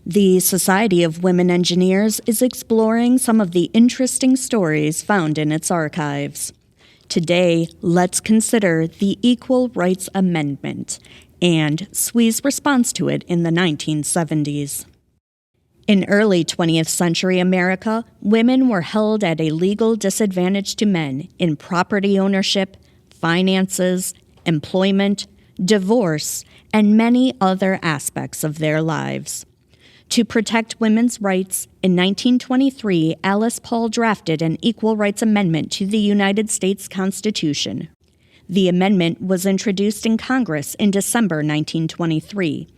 The Society of Women Engineers is exploring some of the interesting stories found in its archives. Today, let's consider the Equal Rights Amendment and SWE's response to it in the 1970s. In early 20th century America, women were held at a legal disadvantage to men in property ownership, finances, employment, divorce, and many other aspects of their lives. To protect women's rights, in 1923, Alice Paul drafted an Equal Rights Amendment to the United States Constitution. The amendment was introduced in Congress in December 1923,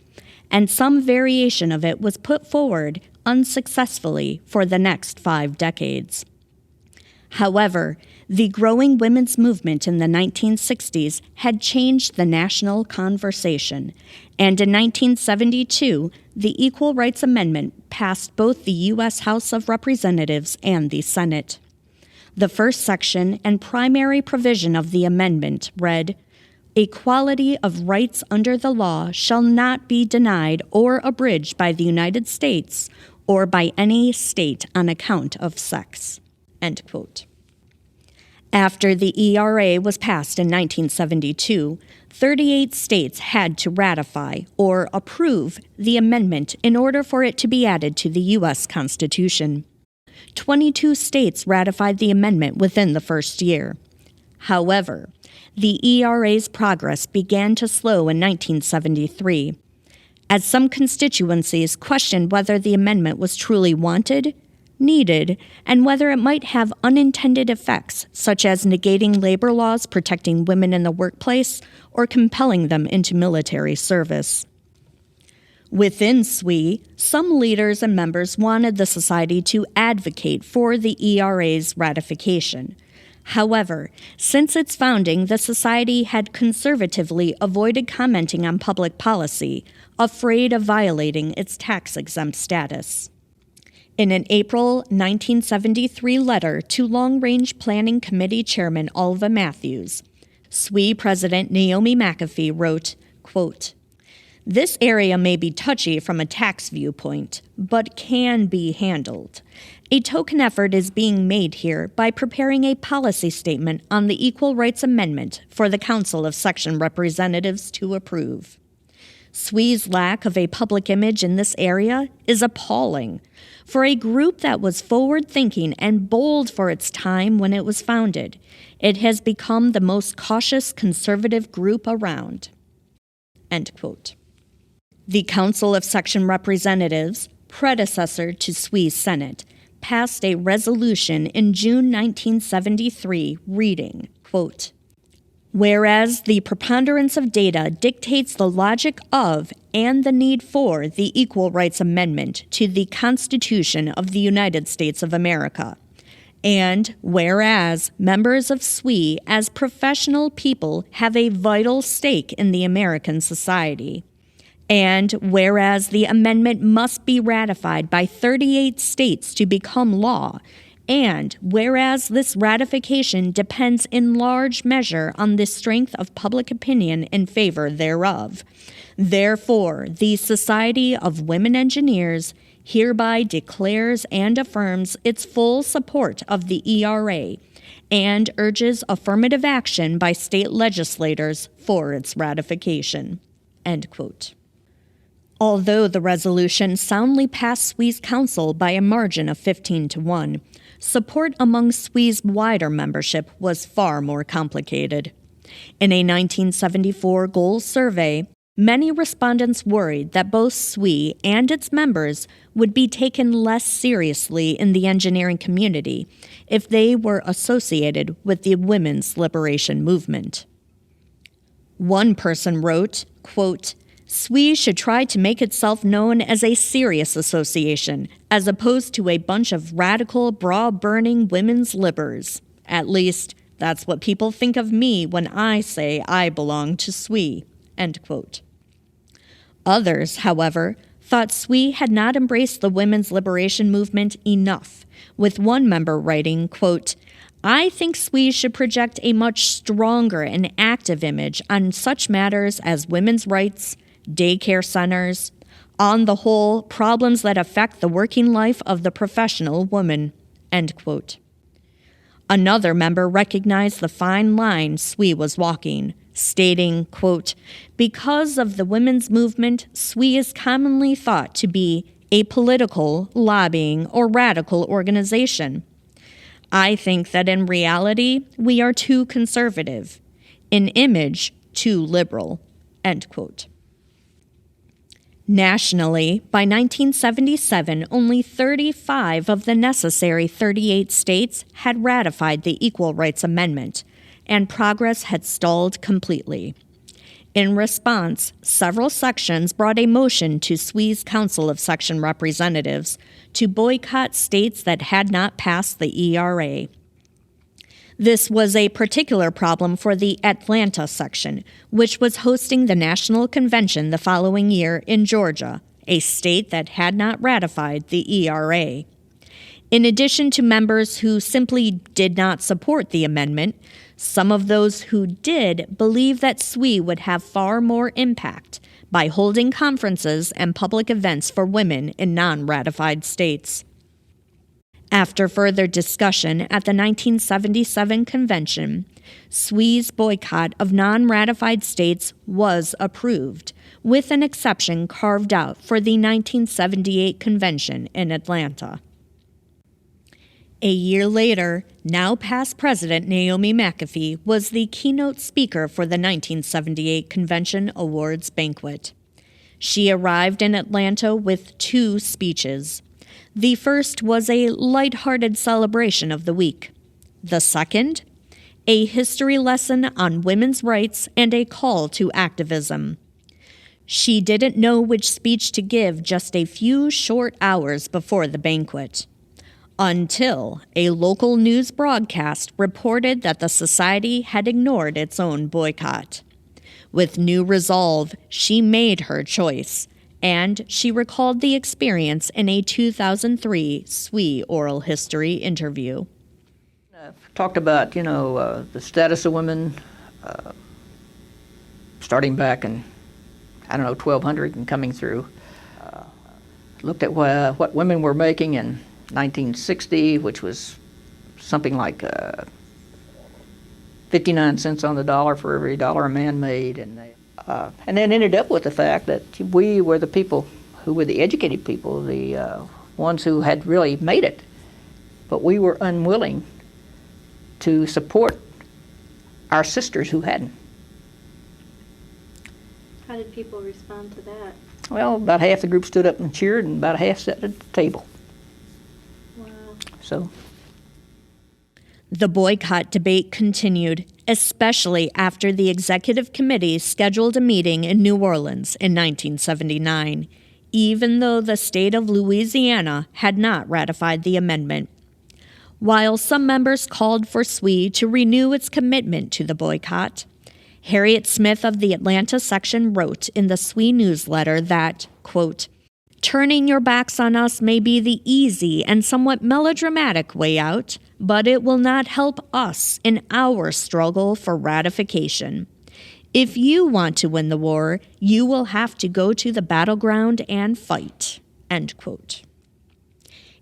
and some variation of it was put forward unsuccessfully for the next 5 decades. However, the growing women's movement in the 1960s had changed the national conversation, and in 1972, the Equal Rights Amendment passed both the U.S. House of Representatives and the Senate. The first section and primary provision of the amendment read, "Equality of rights under the law shall not be denied or abridged by the United States or by any state on account of sex." End quote. After the ERA was passed in 1972, 38 states had to ratify or approve the amendment in order for it to be added to the U.S. Constitution. 22 states ratified the amendment within the first year. However, the ERA's progress began to slow in 1973, as some constituencies questioned whether the amendment was truly wanted, needed, and whether it might have unintended effects, such as negating labor laws protecting women in the workplace or compelling them into military service. Within SWE, some leaders and members wanted the society to advocate for the ERA's ratification. However, since its founding, the society had conservatively avoided commenting on public policy, afraid of violating its tax-exempt status. In an April 1973 letter to Long-Range Planning Committee Chairman Alva Matthews, SWE President Naomi McAfee wrote, quote, "This area may be touchy from a tax viewpoint, but can be handled. A token effort is being made here by preparing a policy statement on the Equal Rights Amendment for the Council of Section Representatives to approve. SWE's lack of a public image in this area is appalling for a group that was forward-thinking and bold for its time when it was founded. It has become the most cautious conservative group around." End quote. The Council of Section Representatives, predecessor to SWE's Senate, passed a resolution in June 1973 reading, quote, "Whereas the preponderance of data dictates the logic of and the need for the Equal Rights Amendment to the Constitution of the United States of America, and whereas members of SWE as professional people have a vital stake in the American society, and whereas the amendment must be ratified by 38 states to become law, and whereas this ratification depends in large measure on the strength of public opinion in favor thereof, therefore the Society of Women Engineers hereby declares and affirms its full support of the ERA and urges affirmative action by state legislators for its ratification." End quote. Although the resolution soundly passed SWE's council by a margin of 15-1, support among SWE's wider membership was far more complicated. In a 1974 goals survey, many respondents worried that both SWE and its members would be taken less seriously in the engineering community if they were associated with the women's liberation movement. One person wrote, quote, "SWE should try to make itself known as a serious association, as opposed to a bunch of radical, bra-burning women's libbers. At least, that's what people think of me when I say I belong to SWE." End quote. Others, however, thought SWE had not embraced the women's liberation movement enough, with one member writing, quote, "I think SWE should project a much stronger and active image on such matters as women's rights, daycare centers, On the whole, problems that affect the working life of the professional woman, end quote. Another member recognized the fine line SWE was walking, stating, quote, because of the women's movement, SWE is commonly thought to be a political, lobbying, or radical organization. I think that in reality, we are too conservative. In image, too liberal, end quote. Nationally, by 1977, only 35 of the necessary 38 states had ratified the Equal Rights Amendment, and progress had stalled completely. In response, several sections brought a motion to SWE's Council of Section Representatives to boycott states that had not passed the ERA. This was a particular problem for the Atlanta section, which was hosting the national convention the following year in Georgia, a state that had not ratified the ERA. In addition to members who simply did not support the amendment, some of those who did believe that SWE would have far more impact by holding conferences and public events for women in non-ratified states. After further discussion at the 1977 convention, SWE's boycott of non-ratified states was approved, with an exception carved out for the 1978 convention in Atlanta. A year later, now past President Naomi McAfee was the keynote speaker for the 1978 Convention Awards banquet. She arrived in Atlanta with 2 speeches. The first was a lighthearted celebration of the week. The second, a history lesson on women's rights and a call to activism. She didn't know which speech to give just a few short hours before the banquet, until a local news broadcast reported that the society had ignored its own boycott. With new resolve, she made her choice, and she recalled the experience in a 2003 SWE oral history interview. I've talked about, the status of women starting back in, 1200 and coming through. Looked at what women were making in 1960, which was something like 59 cents on the dollar for every dollar a man made, and then ended up with the fact that we were the people who were the educated people, the ones who had really made it, but we were unwilling to support our sisters who hadn't. How did people respond to that? Well, about half the group stood up and cheered, and about half sat at the table. Wow. So the boycott debate continued, especially after the executive committee scheduled a meeting in New Orleans in 1979, even though the state of Louisiana had not ratified the amendment. While some members called for SWE to renew its commitment to the boycott, Harriet Smith of the Atlanta section wrote in the SWE newsletter that, quote, turning your backs on us may be the easy and somewhat melodramatic way out, but it will not help us in our struggle for ratification. If you want to win the war, you will have to go to the battleground and fight, end quote.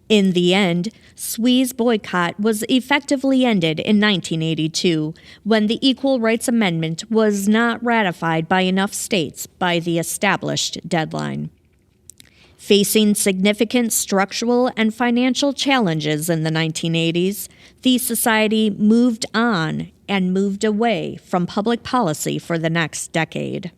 In the end, SWE's boycott was effectively ended in 1982 when the Equal Rights Amendment was not ratified by enough states by the established deadline. Facing significant structural and financial challenges in the 1980s, the Society moved on and moved away from public policy for the next decade.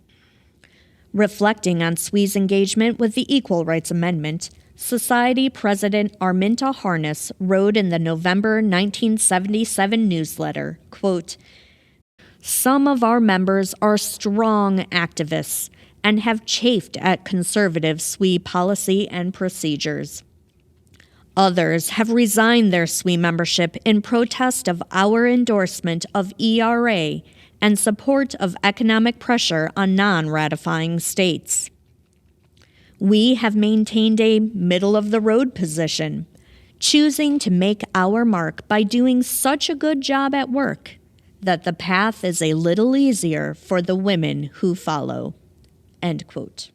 Reflecting on SWE's engagement with the Equal Rights Amendment, Society President Arminta Harness wrote in the November 1977 newsletter, quote, some of our members are strong activists and have chafed at conservative SWE policy and procedures. Others have resigned their SWE membership in protest of our endorsement of ERA and support of economic pressure on non-ratifying states. We have maintained a middle-of-the-road position, choosing to make our mark by doing such a good job at work that the path is a little easier for the women who follow. End quote.